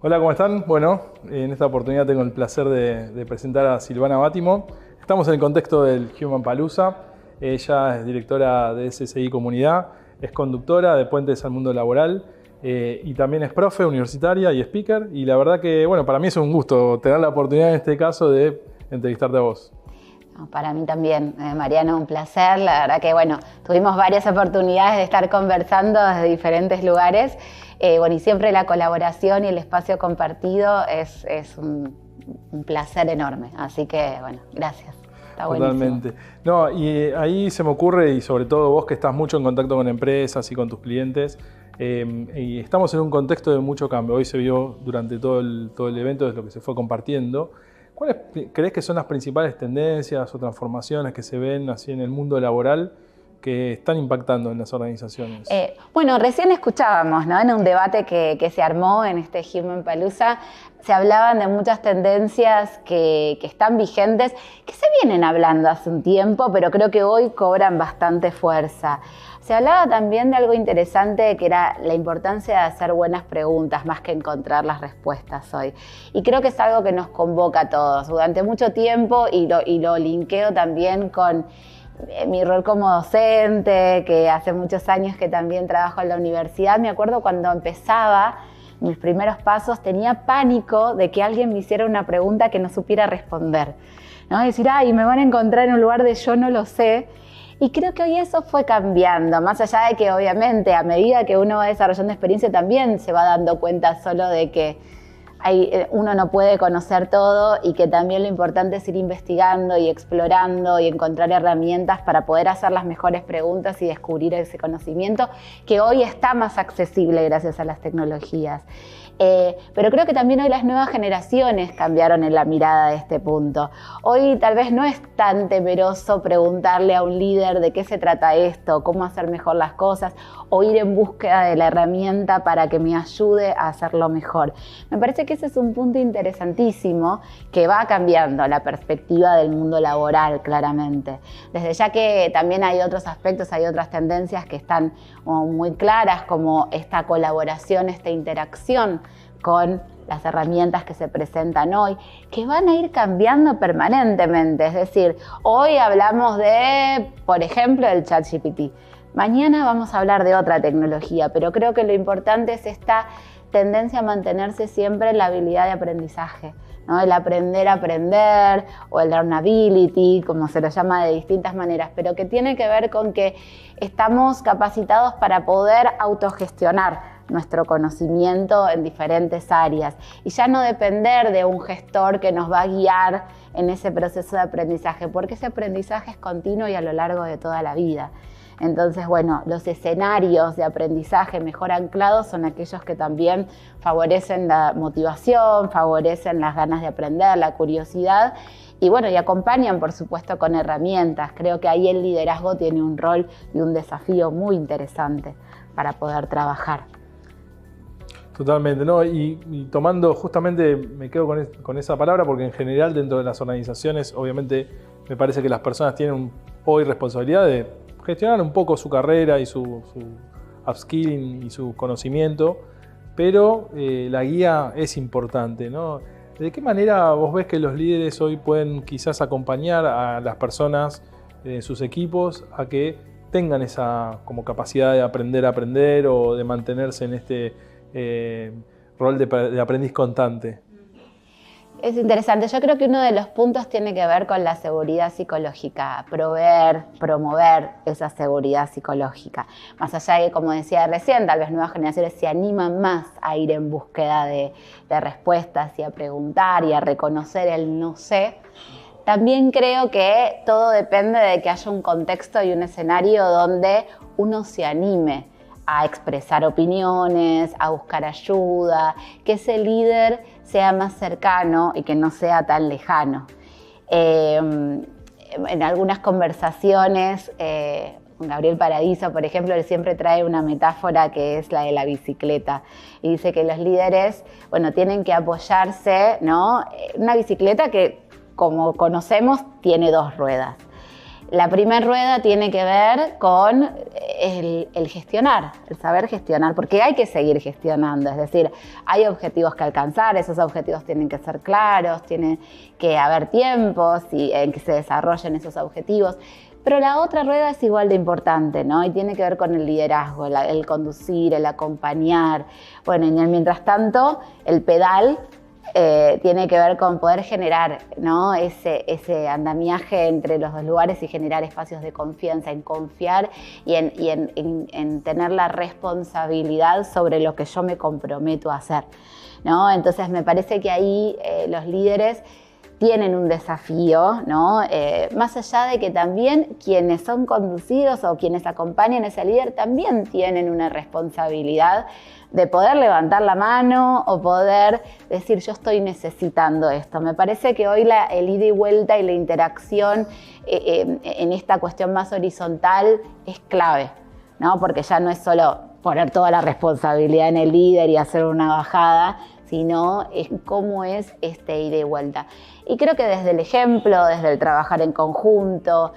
Hola, ¿cómo están? Bueno, en esta oportunidad tengo el placer de presentar a Silvana Bátimo. Estamos en el contexto del Humanpalooza. Ella es directora de SSI Comunidad, es conductora de Puentes al Mundo Laboral y también es profe universitaria y speaker. Y la verdad que, bueno, para mí es un gusto tener la oportunidad en este caso de entrevistarte a vos. Para mí también, Mariano, un placer. La verdad que, bueno, tuvimos varias oportunidades de estar conversando desde diferentes lugares. Y siempre la colaboración y el espacio compartido es un placer enorme. Así que, bueno, gracias. Está Totalmente. No, y ahí se me ocurre, y sobre todo vos que estás mucho en contacto con empresas y con tus clientes, y estamos en un contexto de mucho cambio. Hoy se vio durante todo el evento, es lo que se fue compartiendo. ¿Cuáles crees que son las principales tendencias o transformaciones que se ven así en el mundo laboral que están impactando en las organizaciones? Bueno, recién escuchábamos, ¿no? En un debate que se armó en este Humanpalooza, se hablaban de muchas tendencias que están vigentes, que se vienen hablando hace un tiempo, pero creo que hoy cobran bastante fuerza. Se hablaba también de algo interesante, que era la importancia de hacer buenas preguntas más que encontrar las respuestas hoy. Y creo que es algo que nos convoca a todos durante mucho tiempo, y lo linkeo también con mi rol como docente, que hace muchos años que también trabajo en la universidad. Me acuerdo cuando empezaba mis primeros pasos, tenía pánico de que alguien me hiciera una pregunta que no supiera responder, ¿no? Decir, ay, me van a encontrar en un lugar de yo no lo sé. Y creo que hoy eso fue cambiando, más allá de que obviamente a medida que uno va desarrollando experiencia también se va dando cuenta solo de que uno no puede conocer todo, y que también lo importante es ir investigando y explorando y encontrar herramientas para poder hacer las mejores preguntas y descubrir ese conocimiento que hoy está más accesible gracias a las tecnologías. Pero creo que también hoy las nuevas generaciones cambiaron en la mirada de este punto. Hoy tal vez no es tan temeroso preguntarle a un líder de qué se trata esto, cómo hacer mejor las cosas, o ir en búsqueda de la herramienta para que me ayude a hacerlo mejor. Me parece que ese es un punto interesantísimo que va cambiando la perspectiva del mundo laboral, claramente. Desde ya que también hay otros aspectos, hay otras tendencias que están muy claras, como esta colaboración, esta interacción con las herramientas que se presentan hoy, que van a ir cambiando permanentemente. Es decir, hoy hablamos de, por ejemplo, el ChatGPT. Mañana vamos a hablar de otra tecnología, pero creo que lo importante es esta tendencia a mantenerse siempre en la habilidad de aprendizaje, ¿no? El aprender a aprender, o el learnability, como se lo llama de distintas maneras, pero que tiene que ver con que estamos capacitados para poder autogestionar nuestro conocimiento en diferentes áreas y ya no depender de un gestor que nos va a guiar en ese proceso de aprendizaje, porque ese aprendizaje es continuo y a lo largo de toda la vida. Entonces, bueno, los escenarios de aprendizaje mejor anclados son aquellos que también favorecen la motivación, favorecen las ganas de aprender, la curiosidad, y bueno, y acompañan, por supuesto, con herramientas. Creo que ahí el liderazgo tiene un rol y un desafío muy interesante para poder trabajar. Totalmente, ¿no? Y tomando, justamente me quedo con esa palabra, porque en general dentro de las organizaciones, obviamente, me parece que las personas tienen hoy responsabilidad de gestionar un poco su carrera y su upskilling y su conocimiento, pero la guía es importante, ¿no? ¿De qué manera vos ves que los líderes hoy pueden quizás acompañar a las personas, sus equipos, a que tengan esa como capacidad de aprender a aprender, o de mantenerse en este rol de aprendiz constante? Es interesante. Yo creo que uno de los puntos tiene que ver con la seguridad psicológica, promover esa seguridad psicológica. Más allá de, como decía recién, tal vez nuevas generaciones se animan más a ir en búsqueda de respuestas y a preguntar y a reconocer el no sé. También creo que todo depende de que haya un contexto y un escenario donde uno se anime a expresar opiniones, a buscar ayuda, que ese líder sea más cercano y que no sea tan lejano. En algunas conversaciones, Gabriel Paradiso, por ejemplo, él siempre trae una metáfora que es la de la bicicleta, y dice que los líderes, bueno, tienen que apoyarse, ¿no? Una bicicleta que, como conocemos, tiene dos ruedas. La primera rueda tiene que ver con el gestionar, el saber gestionar, porque hay que seguir gestionando, es decir, hay objetivos que alcanzar, esos objetivos tienen que ser claros, tiene que haber tiempos en que se desarrollen esos objetivos, pero la otra rueda es igual de importante, ¿no? Y tiene que ver con el liderazgo, el conducir, el acompañar, bueno, y mientras tanto, el pedal tiene que ver con poder generar, ¿no? ese andamiaje entre los dos lugares y generar espacios de confianza, en confiar y en tener la responsabilidad sobre lo que yo me comprometo a hacer, ¿no? Entonces me parece que ahí los líderes tienen un desafío, ¿no? Más allá de que también quienes son conducidos o quienes acompañan a ese líder también tienen una responsabilidad de poder levantar la mano o poder decir yo estoy necesitando esto. Me parece que hoy el ida y vuelta y la interacción en esta cuestión más horizontal es clave, ¿no? Porque ya no es solo poner toda la responsabilidad en el líder y hacer una bajada, sino en cómo es este ida y vuelta. Y creo que desde el ejemplo, desde el trabajar en conjunto,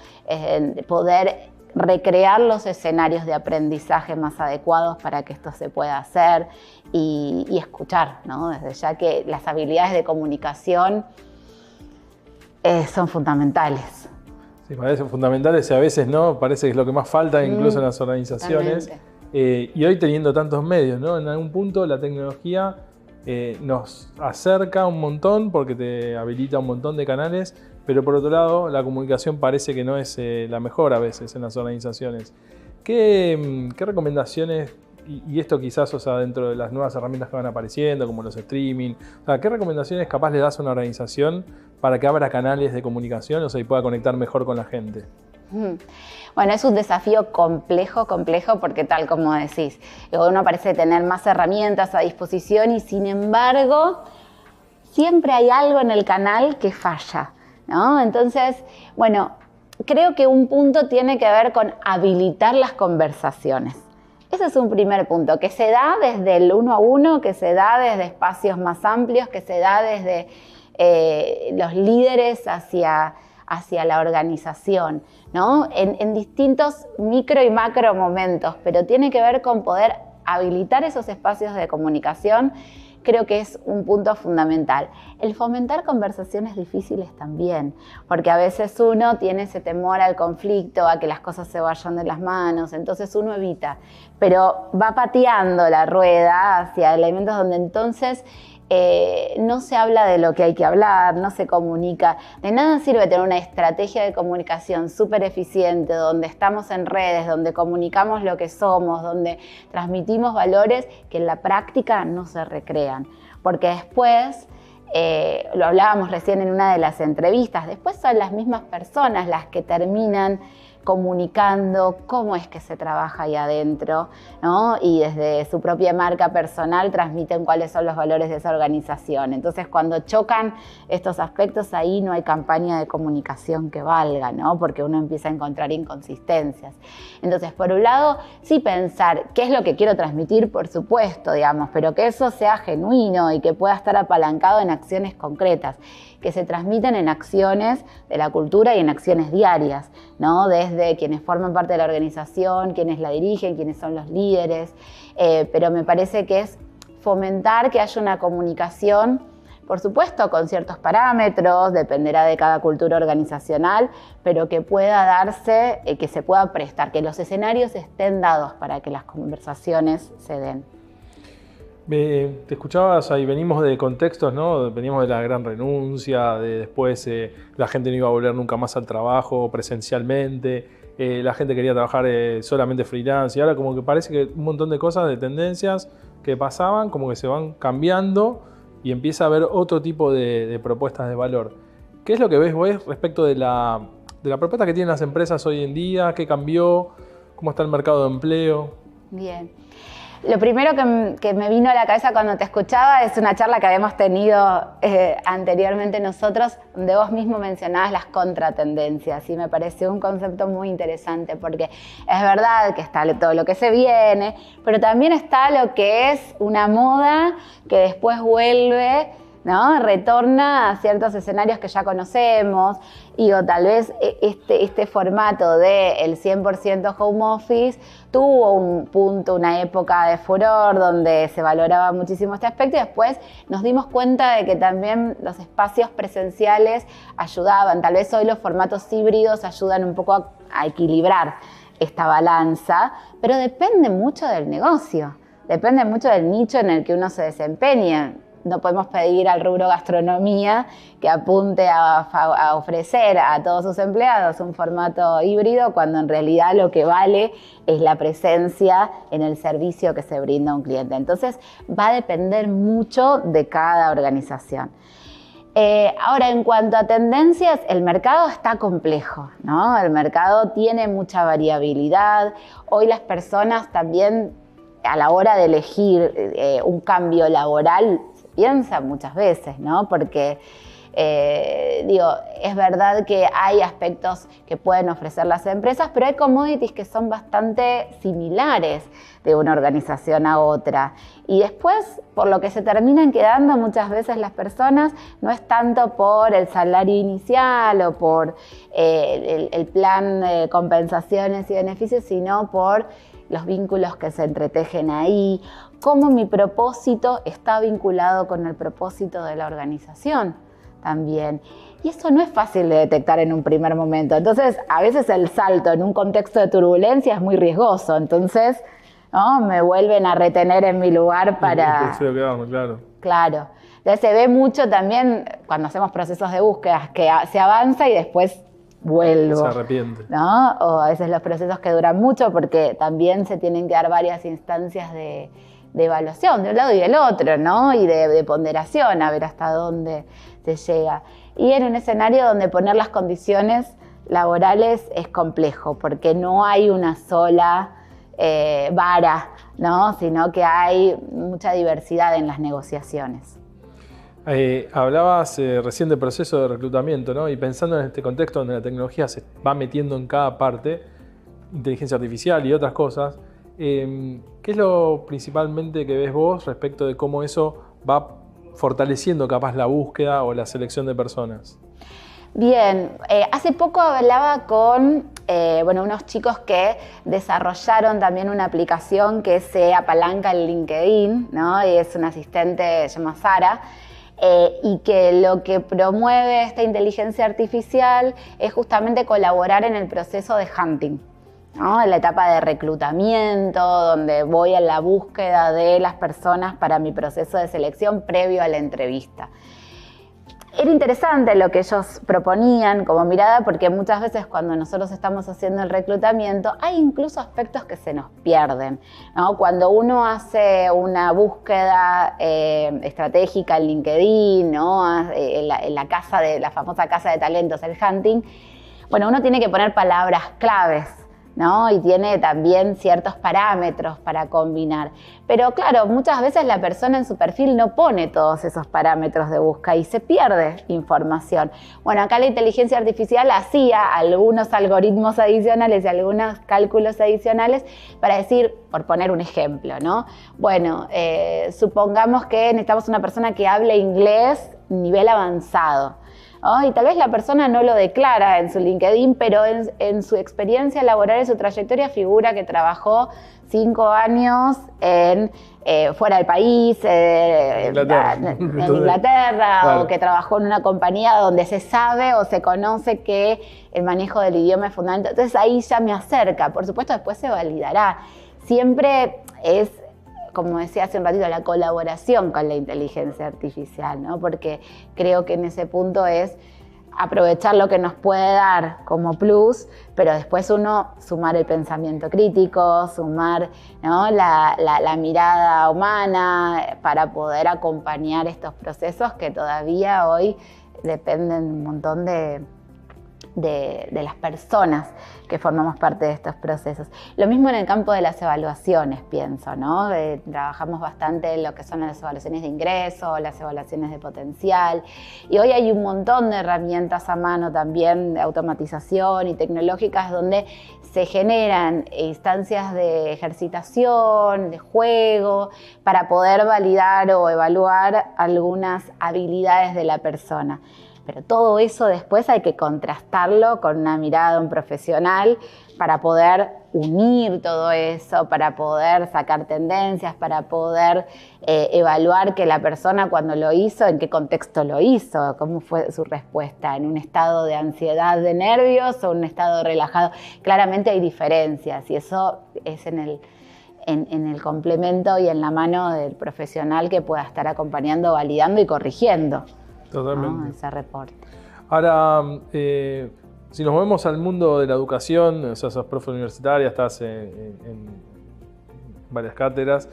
poder recrear los escenarios de aprendizaje más adecuados para que esto se pueda hacer y escuchar, ¿no? Desde ya que las habilidades de comunicación son fundamentales. Sí, parecen fundamentales y a veces no, parece que es lo que más falta incluso en las organizaciones. Y hoy teniendo tantos medios, ¿no? En algún punto la tecnología nos acerca un montón porque te habilita un montón de canales, pero por otro lado la comunicación parece que no es la mejor a veces en las organizaciones. ¿Qué recomendaciones, y esto quizás, o sea, dentro de las nuevas herramientas que van apareciendo, como los streaming, o sea, qué recomendaciones capaz le das a una organización para que abra canales de comunicación, o sea, y pueda conectar mejor con la gente? Bueno, es un desafío complejo, porque tal como decís, uno parece tener más herramientas a disposición y sin embargo siempre hay algo en el canal que falla, ¿no? Entonces, bueno, creo que un punto tiene que ver con habilitar las conversaciones. Ese es un primer punto, que se da desde el uno a uno, que se da desde espacios más amplios, que se da desde los líderes hacia la organización, ¿no? En distintos micro y macro momentos, pero tiene que ver con poder habilitar esos espacios de comunicación. Creo que es un punto fundamental. El fomentar conversaciones difíciles también, porque a veces uno tiene ese temor al conflicto, a que las cosas se vayan de las manos, entonces uno evita, pero va pateando la rueda hacia elementos donde entonces no se habla de lo que hay que hablar, no se comunica. De nada sirve tener una estrategia de comunicación súper eficiente, donde estamos en redes, donde comunicamos lo que somos, donde transmitimos valores que en la práctica no se recrean. Porque después, lo hablábamos recién en una de las entrevistas, después son las mismas personas las que terminan comunicando cómo es que se trabaja ahí adentro, ¿no? Y desde su propia marca personal transmiten cuáles son los valores de esa organización. Entonces, cuando chocan estos aspectos, ahí no hay campaña de comunicación que valga, ¿no? Porque uno empieza a encontrar inconsistencias. Entonces, por un lado, sí pensar qué es lo que quiero transmitir, por supuesto, digamos, pero que eso sea genuino y que pueda estar apalancado en acciones concretas, que se transmitan en acciones de la cultura y en acciones diarias, ¿no? Desde quienes forman parte de la organización, quienes la dirigen, quienes son los líderes, pero me parece que es fomentar que haya una comunicación, por supuesto con ciertos parámetros, dependerá de cada cultura organizacional, pero que pueda darse, que se pueda prestar, que los escenarios estén dados para que las conversaciones se den. Te escuchabas ahí, venimos de contextos, ¿no? Veníamos de la gran renuncia, de después la gente no iba a volver nunca más al trabajo presencialmente, la gente quería trabajar solamente freelance y ahora como que parece que un montón de cosas, de tendencias que pasaban, como que se van cambiando y empieza a haber otro tipo de propuestas de valor. ¿Qué es lo que ves vos respecto de la propuesta que tienen las empresas hoy en día? ¿Qué cambió? ¿Cómo está el mercado de empleo? Bien. Lo primero que me vino a la cabeza cuando te escuchaba es una charla que habíamos tenido anteriormente nosotros, donde vos mismo mencionabas las contratendencias y me pareció un concepto muy interesante porque es verdad que está todo lo que se viene, pero también está lo que es una moda que después vuelve ¿no? Retorna a ciertos escenarios que ya conocemos, o tal vez este formato del 100% home office tuvo un punto, una época de furor donde se valoraba muchísimo este aspecto y después nos dimos cuenta de que también los espacios presenciales ayudaban. Tal vez hoy los formatos híbridos ayudan un poco a equilibrar esta balanza, pero depende mucho del negocio, depende mucho del nicho en el que uno se desempeña. No podemos pedir al rubro gastronomía que apunte a ofrecer a todos sus empleados un formato híbrido cuando en realidad lo que vale es la presencia en el servicio que se brinda a un cliente. Entonces va a depender mucho de cada organización. Ahora, en cuanto a tendencias, el mercado está complejo, ¿no? El mercado tiene mucha variabilidad. Hoy las personas también, a la hora de elegir un cambio laboral, piensa muchas veces, ¿no? Porque, es verdad que hay aspectos que pueden ofrecer las empresas, pero hay commodities que son bastante similares de una organización a otra. Y después, por lo que se terminan quedando muchas veces las personas, no es tanto por el salario inicial o por el plan de compensaciones y beneficios, sino por los vínculos que se entretejen ahí, cómo mi propósito está vinculado con el propósito de la organización también. Y eso no es fácil de detectar en un primer momento. Entonces, a veces el salto en un contexto de turbulencia es muy riesgoso. Entonces, ¿no? Me vuelven a retener en mi lugar para... Prefiero quedarme, claro. Claro. Entonces, se ve mucho también cuando hacemos procesos de búsqueda, que se avanza y después vuelvo. Se arrepiente. ¿No? O a veces los procesos que duran mucho porque también se tienen que dar varias instancias de evaluación de un lado y del otro, ¿no? Y de ponderación, a ver hasta dónde se llega. Y en un escenario donde poner las condiciones laborales es complejo, porque no hay una sola vara, ¿no? Sino que hay mucha diversidad en las negociaciones. Hablabas recién del proceso de reclutamiento, ¿no? Y pensando en este contexto donde la tecnología se va metiendo en cada parte, inteligencia artificial y otras cosas, ¿qué es lo principalmente que ves vos respecto de cómo eso va fortaleciendo capaz la búsqueda o la selección de personas? Bien, hace poco hablaba con unos chicos que desarrollaron también una aplicación que se apalanca en LinkedIn, ¿no? Y es una asistente, se llama Sara, y que lo que promueve esta inteligencia artificial es justamente colaborar en el proceso de hunting, ¿no? En la etapa de reclutamiento, donde voy a la búsqueda de las personas para mi proceso de selección previo a la entrevista. Era interesante lo que ellos proponían como mirada, porque muchas veces cuando nosotros estamos haciendo el reclutamiento hay incluso aspectos que se nos pierden, ¿no? Cuando uno hace una búsqueda estratégica en LinkedIn, ¿no? En la famosa casa de talentos, el hunting, uno tiene que poner palabras claves, ¿no? Y tiene también ciertos parámetros para combinar. Pero claro, muchas veces la persona en su perfil no pone todos esos parámetros de búsqueda y se pierde información. Bueno, acá la inteligencia artificial hacía algunos algoritmos adicionales y algunos cálculos adicionales para decir, por poner un ejemplo, ¿no? Bueno, supongamos que necesitamos una persona que hable inglés nivel avanzado. ¿Oh? Y tal vez la persona no lo declara en su LinkedIn, pero en su experiencia laboral, en su trayectoria, figura que trabajó 5 años fuera del país, en Inglaterra, claro. O que trabajó en una compañía donde se sabe o se conoce que el manejo del idioma es fundamental. Entonces ahí ya me acerca. Por supuesto, después se validará. Siempre es, como decía hace un ratito, la colaboración con la inteligencia artificial, ¿no? Porque creo que en ese punto es aprovechar lo que nos puede dar como plus, pero después uno sumar el pensamiento crítico, sumar, ¿no? la mirada humana para poder acompañar estos procesos que todavía hoy dependen un montón de de las personas que formamos parte de estos procesos. Lo mismo en el campo de las evaluaciones, pienso, ¿no? Trabajamos bastante en lo que son las evaluaciones de ingreso, las evaluaciones de potencial, y hoy hay un montón de herramientas a mano también de automatización y tecnológicas donde se generan instancias de ejercitación, de juego, para poder validar o evaluar algunas habilidades de la persona. Pero todo eso después hay que contrastarlo con una mirada de un profesional para poder unir todo eso, para poder sacar tendencias, para poder evaluar que la persona cuando lo hizo, en qué contexto lo hizo, cómo fue su respuesta, en un estado de ansiedad, de nervios o un estado relajado. Claramente hay diferencias y eso es en el complemento y en la mano del profesional que pueda estar acompañando, validando y corrigiendo. Totalmente. ¿No? Ese reporte. Ahora, si nos movemos al mundo de la educación, o sea, sos profe universitaria, estás en varias cátedras.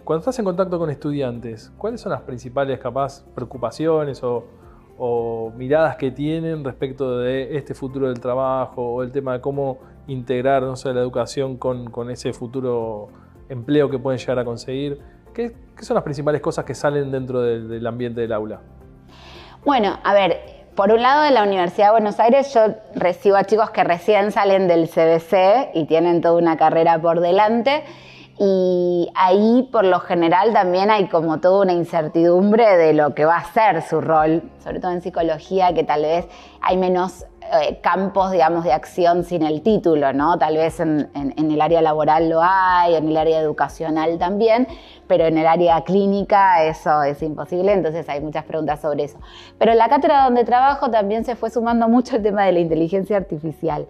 Cuando estás en contacto con estudiantes, ¿cuáles son las principales, capaz, preocupaciones o miradas que tienen respecto de este futuro del trabajo o el tema de cómo integrar, no sé, la educación con ese futuro empleo que pueden llegar a conseguir? ¿Qué son las principales cosas que salen dentro del ambiente del aula? Bueno, a ver, por un lado, en la Universidad de Buenos Aires yo recibo a chicos que recién salen del CBC y tienen toda una carrera por delante, y ahí por lo general también hay como toda una incertidumbre de lo que va a ser su rol, sobre todo en psicología, que tal vez hay menos campos, digamos, de acción sin el título, ¿no? Tal vez en el área laboral lo hay, en el área educacional también, pero en el área clínica eso es imposible, entonces hay muchas preguntas sobre eso. Pero en la cátedra donde trabajo también se fue sumando mucho el tema de la inteligencia artificial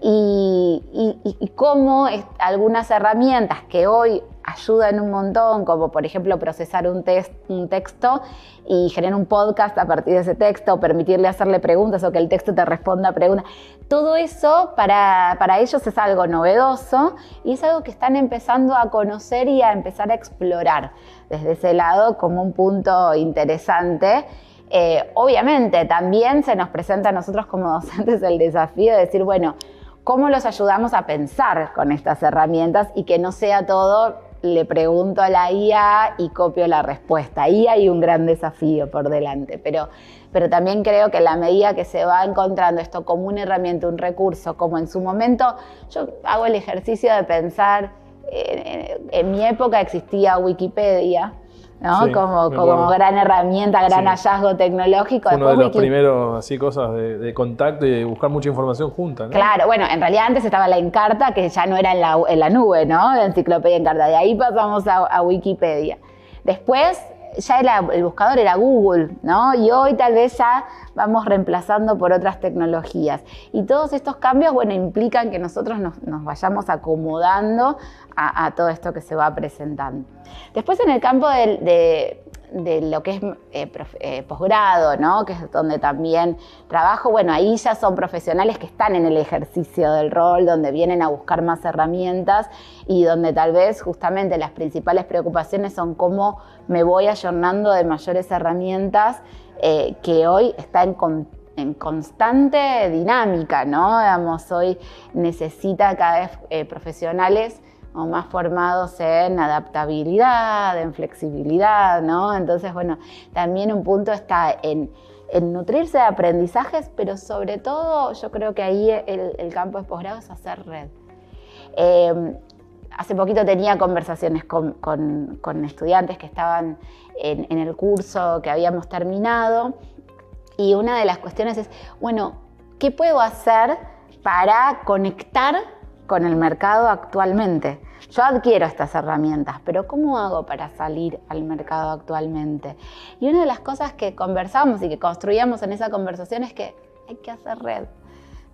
y cómo algunas herramientas que hoy ayudan un montón, como por ejemplo procesar un texto y generar un podcast a partir de ese texto, o permitirle hacerle preguntas o que el texto te responda a preguntas. Todo eso para ellos es algo novedoso y es algo que están empezando a conocer y a empezar a explorar desde ese lado como un punto interesante. Obviamente también se nos presenta a nosotros como docentes el desafío de decir, bueno, ¿cómo los ayudamos a pensar con estas herramientas y que no sea todo le pregunto a la IA y copio la respuesta? Ahí hay un gran desafío por delante, pero también creo que en la medida que se va encontrando esto como una herramienta, un recurso, como en su momento, yo hago el ejercicio de pensar, en mi época existía Wikipedia, ¿no? Sí, como gran herramienta, gran hallazgo tecnológico. Uno de los primeros así cosas de contacto y de buscar mucha información junta, ¿no? Claro, bueno, en realidad antes estaba la Encarta, que ya no era en la nube, ¿no? La enciclopedia Encarta. De ahí pasamos a Wikipedia. Después ya el buscador era Google, ¿no? Y hoy tal vez ya vamos reemplazando por otras tecnologías. Y todos estos cambios, bueno, implican que nosotros nos vayamos acomodando a todo esto que se va presentando. Después en el campo de lo que es posgrado, ¿no? Que es donde también trabajo, bueno, ahí ya son profesionales que están en el ejercicio del rol, donde vienen a buscar más herramientas y donde tal vez justamente las principales preocupaciones son cómo me voy ayornando de mayores herramientas que hoy está en constante dinámica, ¿no? Digamos, hoy necesita cada vez profesionales o más formados en adaptabilidad, en flexibilidad, ¿no? Entonces, bueno, también un punto está en nutrirse de aprendizajes, pero sobre todo yo creo que ahí el campo de posgrado es hacer red. Hace poquito tenía conversaciones con estudiantes que estaban en el curso que habíamos terminado y una de las cuestiones es, bueno, ¿qué puedo hacer para conectar con el mercado actualmente? Yo adquiero estas herramientas, pero ¿cómo hago para salir al mercado actualmente? Y una de las cosas que conversamos y que construíamos en esa conversación es que hay que hacer red,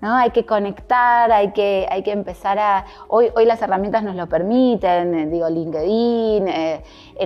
¿no? Hay que conectar, hay que empezar a... Hoy las herramientas nos lo permiten, digo, LinkedIn,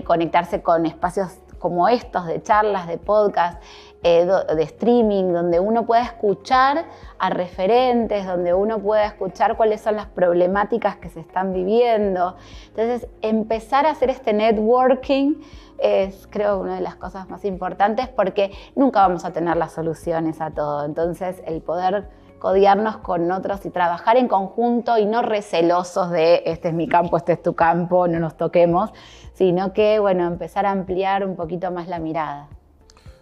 conectarse con espacios como estos, de charlas, de podcast, de streaming, donde uno pueda escuchar a referentes, donde uno pueda escuchar cuáles son las problemáticas que se están viviendo. Entonces, empezar a hacer este networking es, creo, una de las cosas más importantes porque nunca vamos a tener las soluciones a todo. Entonces, el poder codearnos con otros y trabajar en conjunto y no recelosos de este es mi campo, este es tu campo, no nos toquemos, sino que, bueno, empezar a ampliar un poquito más la mirada.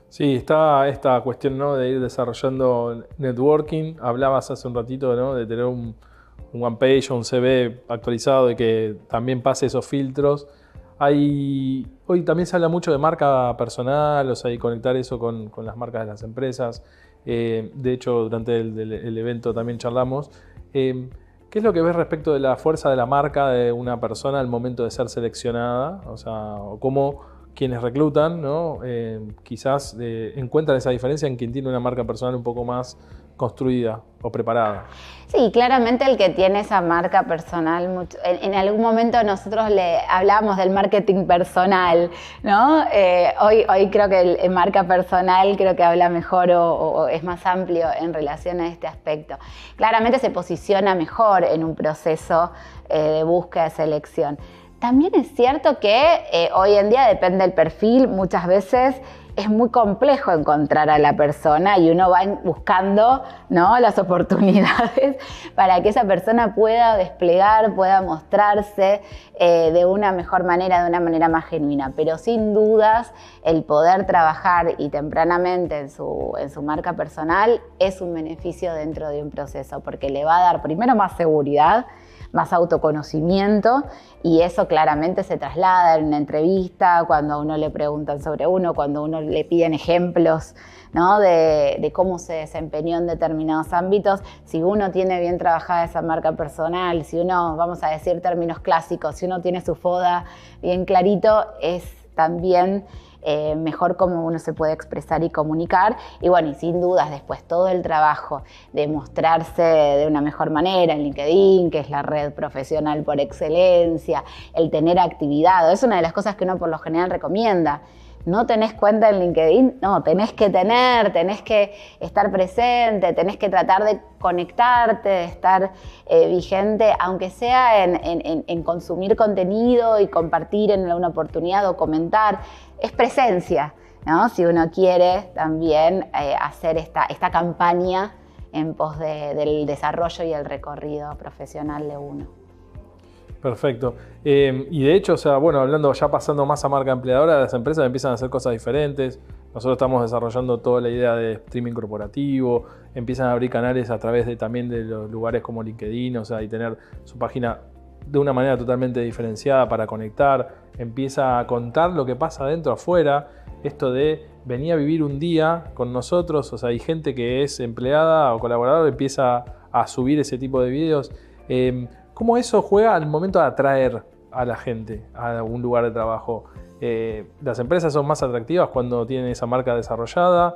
Sí, está esta cuestión, ¿no?, de ir desarrollando networking. Hablabas hace un ratito, ¿no?, de tener un one page o un CV actualizado y que también pase esos filtros. Hoy también se habla mucho de marca personal, o sea, y conectar eso con las marcas de las empresas. De hecho, durante el evento también charlamos. ¿Qué es lo que ves respecto de la fuerza de la marca de una persona al momento de ser seleccionada? O sea, cómo quienes reclutan, ¿no?, quizás encuentran esa diferencia en quien tiene una marca personal un poco más construida o preparada. Sí, claramente el que tiene esa marca personal, en algún momento nosotros le hablábamos del marketing personal, ¿no? Hoy creo que el marca personal creo que habla mejor o es más amplio en relación a este aspecto. Claramente se posiciona mejor en un proceso de búsqueda de selección. También es cierto que hoy en día depende del perfil, muchas veces es muy complejo encontrar a la persona y uno va buscando, ¿no?, las oportunidades para que esa persona pueda desplegar, pueda mostrarse de una mejor manera, de una manera más genuina. Pero sin dudas el poder trabajar y tempranamente en su marca personal es un beneficio dentro de un proceso porque le va a dar primero más seguridad, más autoconocimiento y eso claramente se traslada en una entrevista, cuando a uno le preguntan sobre uno, cuando a uno le piden ejemplos, ¿no?, de cómo se desempeñó en determinados ámbitos. Si uno tiene bien trabajada esa marca personal, si uno, vamos a decir términos clásicos, si uno tiene su FODA bien clarito, es también mejor cómo uno se puede expresar y comunicar. Y bueno, y sin dudas después todo el trabajo de mostrarse de una mejor manera en LinkedIn, que es la red profesional por excelencia, el tener actividad, es una de las cosas que uno por lo general recomienda. No tenés cuenta en LinkedIn, no, tenés que estar presente, tenés que tratar de conectarte, de estar vigente, aunque sea en consumir contenido y compartir en alguna oportunidad o comentar. Es presencia, ¿no?, si uno quiere también hacer esta campaña en pos del desarrollo y el recorrido profesional de uno. Perfecto. Y de hecho, o sea, bueno, hablando ya pasando más a marca empleadora, las empresas empiezan a hacer cosas diferentes. Nosotros estamos desarrollando toda la idea de streaming corporativo, empiezan a abrir canales a través también de los lugares como LinkedIn, o sea, y tener su página de una manera totalmente diferenciada para conectar, empieza a contar lo que pasa adentro, afuera, esto de venir a vivir un día con nosotros, o sea, hay gente que es empleada o colaborador, empieza a subir ese tipo de videos. ¿Cómo eso juega al momento de atraer a la gente a un lugar de trabajo? ¿Las empresas son más atractivas cuando tienen esa marca desarrollada?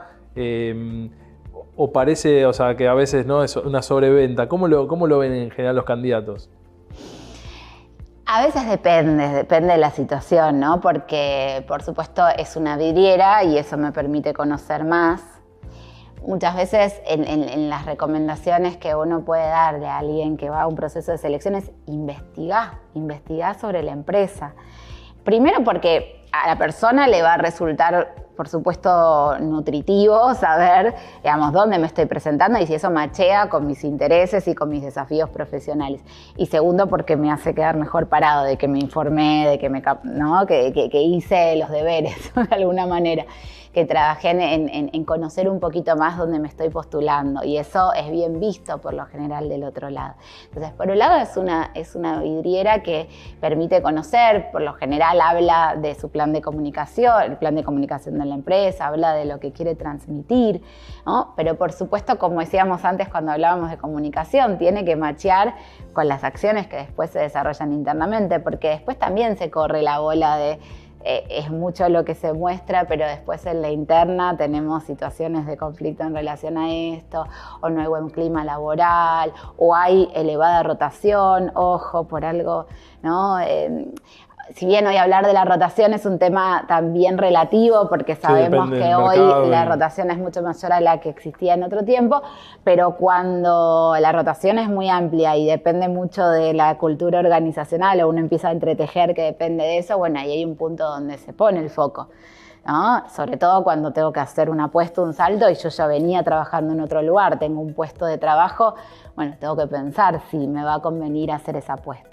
¿O parece, o sea, que a veces no es una sobreventa? ¿Cómo lo ven en general los candidatos? A veces depende de la situación, ¿no? Porque, por supuesto, es una vidriera y eso me permite conocer más. Muchas veces en las recomendaciones que uno puede darle a alguien que va a un proceso de selección es investigar sobre la empresa. Primero porque a la persona le va a resultar, por supuesto, nutritivo saber, digamos, dónde me estoy presentando y si eso machea con mis intereses y con mis desafíos profesionales. Y segundo, porque me hace quedar mejor parado, de que me informé, de que que hice los deberes de alguna manera, que trabajé en conocer un poquito más dónde me estoy postulando. Y eso es bien visto por lo general del otro lado. Entonces, por un lado es una vidriera que permite conocer, por lo general habla de su plan de comunicación, el plan de comunicación de la empresa, habla de lo que quiere transmitir, ¿no? Pero por supuesto, como decíamos antes cuando hablábamos de comunicación, tiene que machear con las acciones que después se desarrollan internamente, porque después también se corre la bola de es mucho lo que se muestra, pero después en la interna tenemos situaciones de conflicto en relación a esto, o no hay buen clima laboral, o hay elevada rotación, ojo, por algo, ¿no? si bien hoy hablar de la rotación es un tema también relativo, porque sabemos que hoy la rotación es mucho mayor a la que existía en otro tiempo, pero cuando la rotación es muy amplia y depende mucho de la cultura organizacional, o uno empieza a entretejer que depende de eso, bueno, ahí hay un punto donde se pone el foco, ¿no? Sobre todo cuando tengo que hacer una apuesta, un salto, y yo ya venía trabajando en otro lugar, tengo un puesto de trabajo, bueno, tengo que pensar si me va a convenir hacer esa apuesta.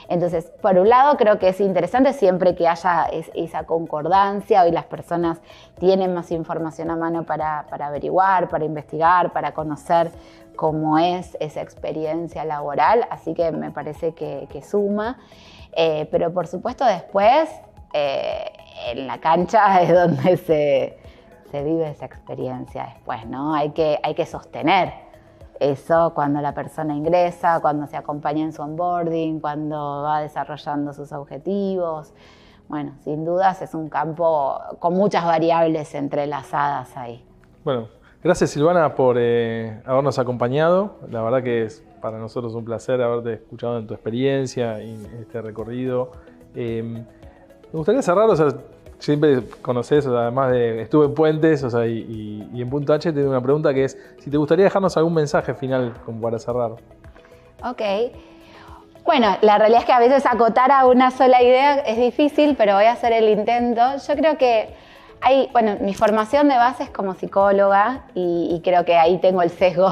Entonces, por un lado, creo que es interesante siempre que haya esa concordancia. Hoy las personas tienen más información a mano para averiguar, para investigar, para conocer cómo es esa experiencia laboral, así que me parece que suma. Pero por supuesto después, en la cancha es donde se vive esa experiencia después, ¿no? Hay que sostener eso cuando la persona ingresa, cuando se acompaña en su onboarding, cuando va desarrollando sus objetivos. Bueno, sin dudas es un campo con muchas variables entrelazadas ahí. Bueno, gracias Silvana por habernos acompañado. La verdad que es para nosotros un placer haberte escuchado en tu experiencia y este recorrido. Me gustaría cerrar, o sea, siempre conoces, o sea, además de estuve en Puentes, o sea, y en Punto H, tengo una pregunta que es si te gustaría dejarnos algún mensaje final como para cerrar. Ok. Bueno, la realidad es que a veces acotar a una sola idea es difícil, pero voy a hacer el intento. Yo creo que mi formación de base es como psicóloga y creo que ahí tengo el sesgo,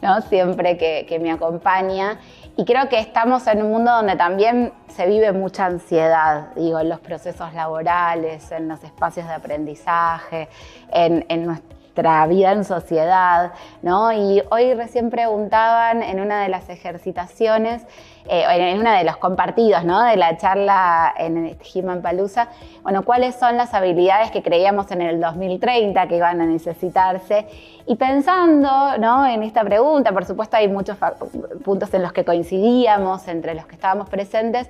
¿no? Siempre que me acompaña. Y creo que estamos en un mundo donde también se vive mucha ansiedad, digo, en los procesos laborales, en los espacios de aprendizaje, en nuestra vida en sociedad, ¿no? Y hoy recién preguntaban en una de las ejercitaciones, en uno de los compartidos, ¿no? De la charla en Human Palooza, bueno, cuáles son las habilidades que creíamos en el 2030 que iban a necesitarse. Y pensando, ¿no? En esta pregunta, por supuesto hay muchos puntos en los que coincidíamos entre los que estábamos presentes.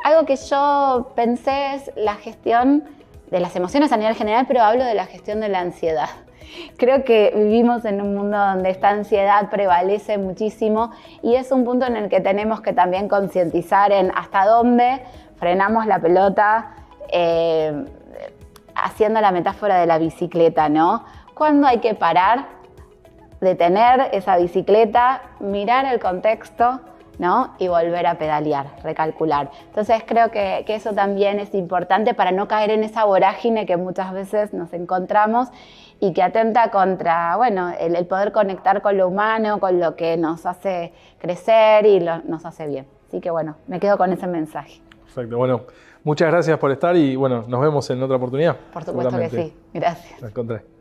Algo que yo pensé es la gestión de las emociones a nivel general, pero hablo de la gestión de la ansiedad. Creo que vivimos en un mundo donde esta ansiedad prevalece muchísimo y es un punto en el que tenemos que también concientizar en hasta dónde frenamos la pelota, haciendo la metáfora de la bicicleta, ¿no? Cuándo hay que parar, detener esa bicicleta, mirar el contexto, ¿no? Y volver a pedalear, recalcular. Entonces creo que eso también es importante para no caer en esa vorágine que muchas veces nos encontramos y que atenta contra, bueno, el poder conectar con lo humano, con lo que nos hace crecer y nos hace bien. Así que bueno, me quedo con ese mensaje. Perfecto, bueno, muchas gracias por estar y bueno, nos vemos en otra oportunidad. Por supuesto que sí, gracias. Al contrario.